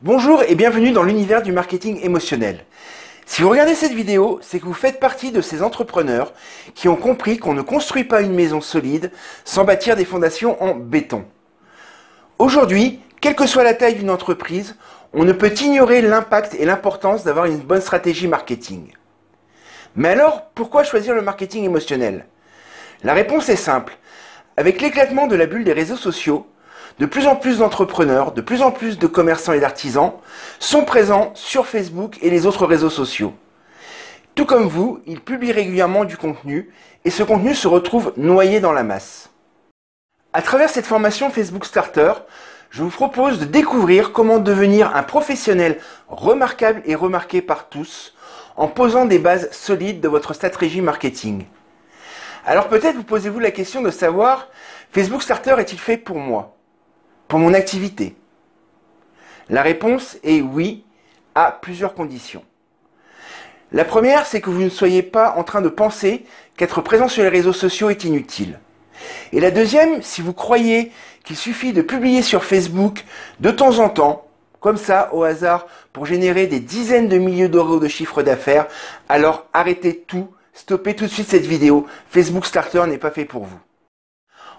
Bonjour et bienvenue dans l'univers du marketing émotionnel. Si vous regardez cette vidéo, c'est que vous faites partie de ces entrepreneurs qui ont compris qu'on ne construit pas une maison solide sans bâtir des fondations en béton. Aujourd'hui, quelle que soit la taille d'une entreprise, on ne peut ignorer l'impact et l'importance d'avoir une bonne stratégie marketing. Mais alors, pourquoi choisir le marketing émotionnel? La réponse est simple. Avec l'éclatement de la bulle des réseaux sociaux, de plus en plus d'entrepreneurs, de plus en plus de commerçants et d'artisans sont présents sur Facebook et les autres réseaux sociaux. Tout comme vous, ils publient régulièrement du contenu et ce contenu se retrouve noyé dans la masse. À travers cette formation Facebook Starter, je vous propose de découvrir comment devenir un professionnel remarquable et remarqué par tous en posant des bases solides de votre stratégie marketing. Alors peut-être vous posez-vous la question de savoir, Facebook Starter est-il fait pour moi ? Pour mon activité? La réponse est oui, à plusieurs conditions. La première, c'est que vous ne soyez pas en train de penser qu'être présent sur les réseaux sociaux est inutile. Et la deuxième, si vous croyez qu'il suffit de publier sur Facebook de temps en temps, comme ça, au hasard, pour générer des dizaines de milliers d'euros de chiffre d'affaires, alors arrêtez tout, stoppez tout de suite cette vidéo. Facebook Starter n'est pas fait pour vous.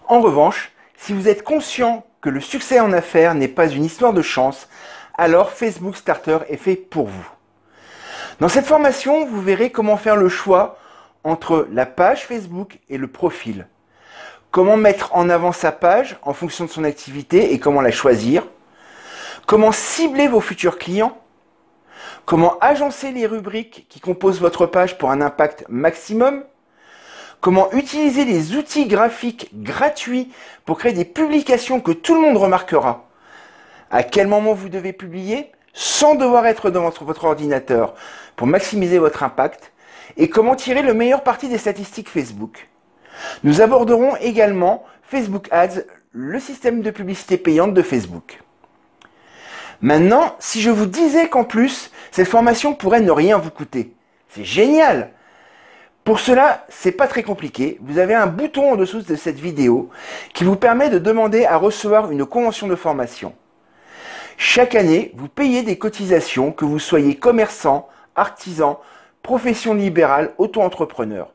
En revanche, si vous êtes conscient que le succès en affaires n'est pas une histoire de chance, alors Facebook Starter est fait pour vous. Dans cette formation, vous verrez comment faire le choix entre la page Facebook et le profil. Comment mettre en avant sa page en fonction de son activité et comment la choisir. Comment cibler vos futurs clients. Comment agencer les rubriques qui composent votre page pour un impact maximum. Comment utiliser les outils graphiques gratuits pour créer des publications que tout le monde remarquera. À quel moment vous devez publier sans devoir être devant votre ordinateur pour maximiser votre impact. Et comment tirer le meilleur parti des statistiques Facebook. Nous aborderons également Facebook Ads, le système de publicité payante de Facebook. Maintenant, si je vous disais qu'en plus, cette formation pourrait ne rien vous coûter, c'est génial! Pour cela, c'est pas très compliqué. Vous avez un bouton en dessous de cette vidéo qui vous permet de demander à recevoir une convention de formation. Chaque année, vous payez des cotisations, que vous soyez commerçant, artisan, profession libérale, auto-entrepreneur.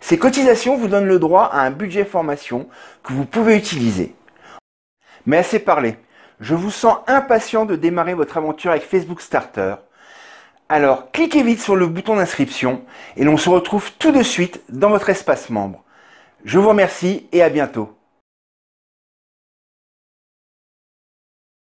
Ces cotisations vous donnent le droit à un budget formation que vous pouvez utiliser. Mais assez parlé. Je vous sens impatient de démarrer votre aventure avec Facebook Starter. Alors, cliquez vite sur le bouton d'inscription et l'on se retrouve tout de suite dans votre espace membre. Je vous remercie et à bientôt.